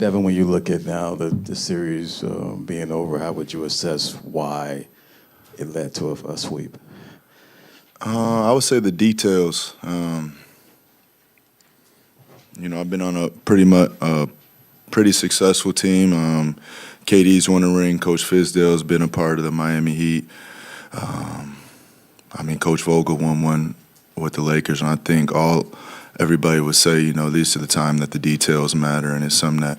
Devin, when you look at now the series being over, how would you assess why it led to a sweep? I would say the details. I've been on a pretty successful team. KD's won a ring. Coach Fizdale's been a part of the Miami Heat. Coach Vogel won one with the Lakers, and I think everybody would say, these are the time that the details matter, and it's something that,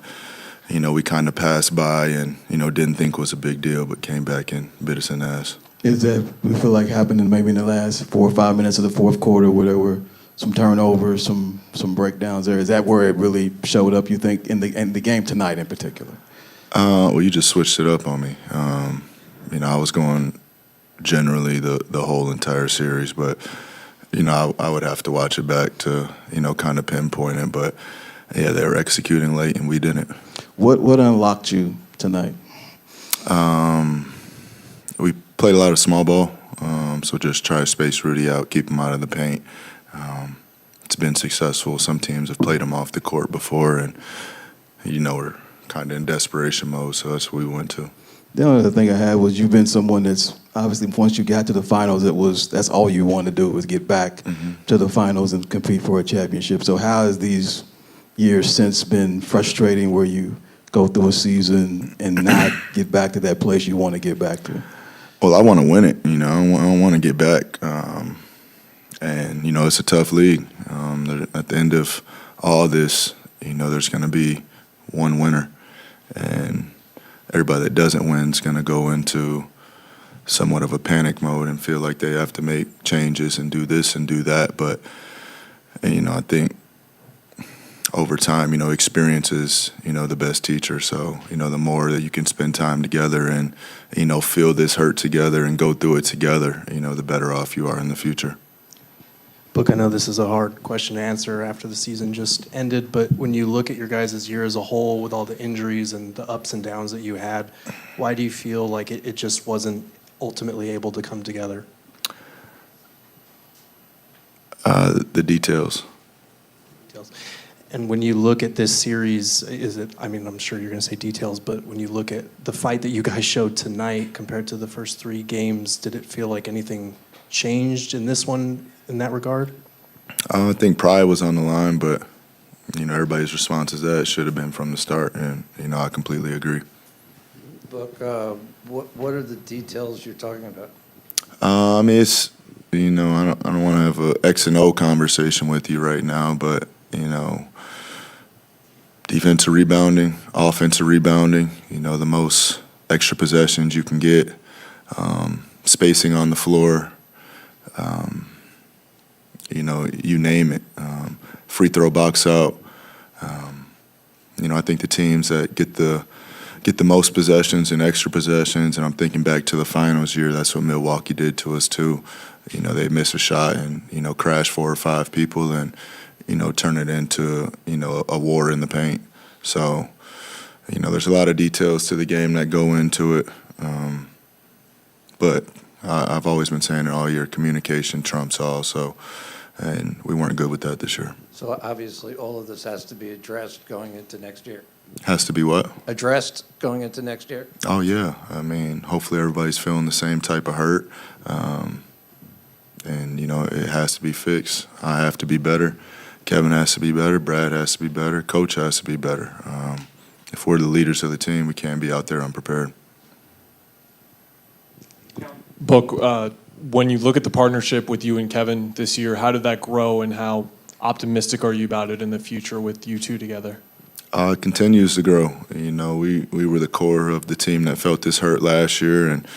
we kind of passed by and, didn't think was a big deal, but came back and bit us in the ass. Is that we feel like happened maybe in the last 4 or 5 minutes of the fourth quarter where there were some turnovers, some breakdowns there? Is that where it really showed up, you think, in the game tonight in particular? Well, you just switched it up on me. I was going generally the whole entire series, but, I would have to watch it back to, kind of pinpoint it. But, yeah, they were executing late and we didn't. What unlocked you tonight? We played a lot of small ball, so just try to space Rudy out, keep him out of the paint. It's been successful. Some teams have played him off the court before, and, we're kind of in desperation mode, so that's what we went to. The only other thing I had was you've been someone that's obviously once you got to the finals, that's all you wanted to do was get back to the finals and compete for a championship. So how has these years since been frustrating where you go through a season and not get back to that place you want to get back to? Well, I want to win it. I don't want to get back. And, it's a tough league. At the end of all this, there's going to be one winner. And everybody that doesn't win is going to go into somewhat of a panic mode and feel like they have to make changes and do this and do that. But, I think over time, experience is, the best teacher. So, the more that you can spend time together and, feel this hurt together and go through it together, the better off you are in the future. Book, I know this is a hard question to answer after the season just ended, but when you look at your guys' year as a whole with all the injuries and the ups and downs that you had, why do you feel like it just wasn't ultimately able to come together? The details. And when you look at this series, I'm sure you're going to say details, but when you look at the fight that you guys showed tonight compared to the first 3 games, did it feel like anything changed in this one in that regard? I think pride was on the line, but, everybody's response is that it should have been from the start, and, I completely agree. Book, what are the details you're talking about? It's, I don't want to have an X and O conversation with you right now, but, defensive rebounding, offensive rebounding, the most extra possessions you can get, spacing on the floor, you name it, free throw box out. I think the teams that get the most possessions and extra possessions, and I'm thinking back to the finals year, that's what Milwaukee did to us too. They miss a shot and, crash 4 or 5 people and, turn it into, a war in the paint. So, there's a lot of details to the game that go into it. But I've always been saying it all year, communication trumps all. So, and we weren't good with that this year. So obviously all of this has to be addressed going into next year. Has to be what? Addressed going into next year? Oh, yeah. Hopefully everybody's feeling the same type of hurt. And, it has to be fixed. I have to be better. Kevin has to be better. Brad has to be better. Coach has to be better. If we're the leaders of the team, we can't be out there unprepared. Book, when you look at the partnership with you and Kevin this year, how did that grow and how optimistic are you about it in the future with you two together? It continues to grow. We were the core of the team that felt this hurt last year and,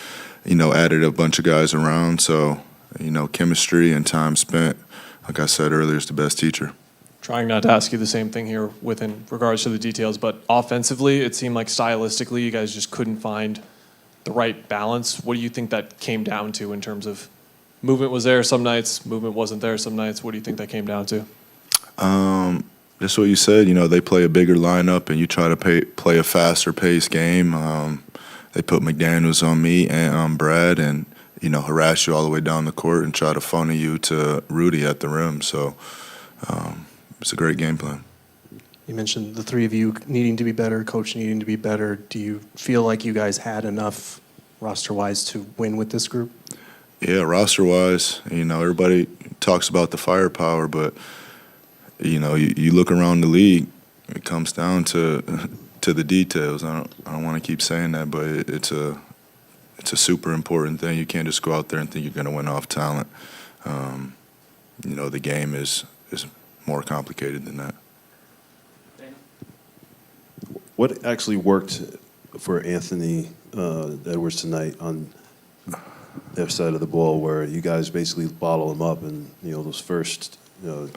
added a bunch of guys around. So, chemistry and time spent, like I said earlier, is the best teacher. Trying not to ask you the same thing here in regards to the details, but offensively, it seemed like stylistically you guys just couldn't find the right balance. What do you think that came down to in terms of movement was there some nights, movement wasn't there some nights? What do you think that came down to? Just what you said. They play a bigger lineup and you try to play a faster paced game. They put McDaniels on me and on Brad and, harass you all the way down the court and try to funnel you to Rudy at the rim. So it's a great game plan. You mentioned the three of you needing to be better, coach needing to be better. Do you feel like you guys had enough roster-wise to win with this group? Yeah, roster-wise, everybody talks about the firepower, but you look around the league, it comes down to the details. I don't want to keep saying that, but it's a super important thing. You can't just go out there and think you're going to win off talent. The game is more complicated than that. What actually worked for Anthony Edwards tonight on their side of the ball, where you guys basically bottle him up, and those first, the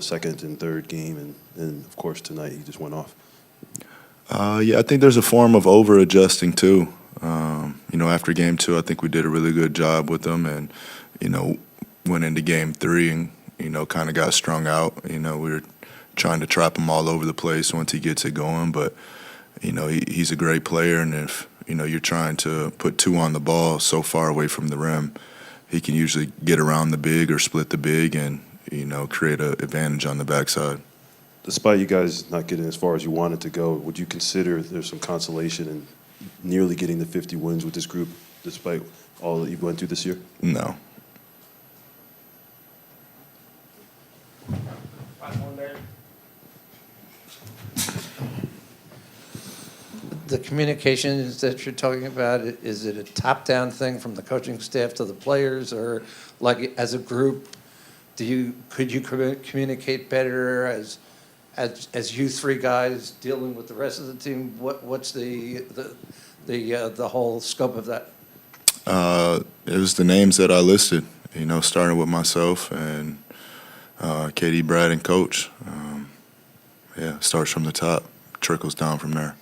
second and third game, and of course tonight he just went off. Yeah, I think there's a form of over-adjusting too. After game 2, I think we did a really good job with them, and went into game 3 and kind of got strung out. We were trying to trap him all over the place once he gets it going, but he's a great player, and if you're trying to put 2 on the ball so far away from the rim, he can usually get around the big or split the big and create an advantage on the backside. Despite you guys not getting as far as you wanted to go, would you consider there's some consolation in nearly getting the 50 wins with this group, despite all that you've went through this year? No. The communications that you're talking about, is it a top-down thing from the coaching staff to the players, or like as a group, could you communicate better as you three guys dealing with the rest of the team? What's the whole scope of that? It was the names that I listed, starting with myself and KD, Brad, and Coach. Starts from the top, trickles down from there.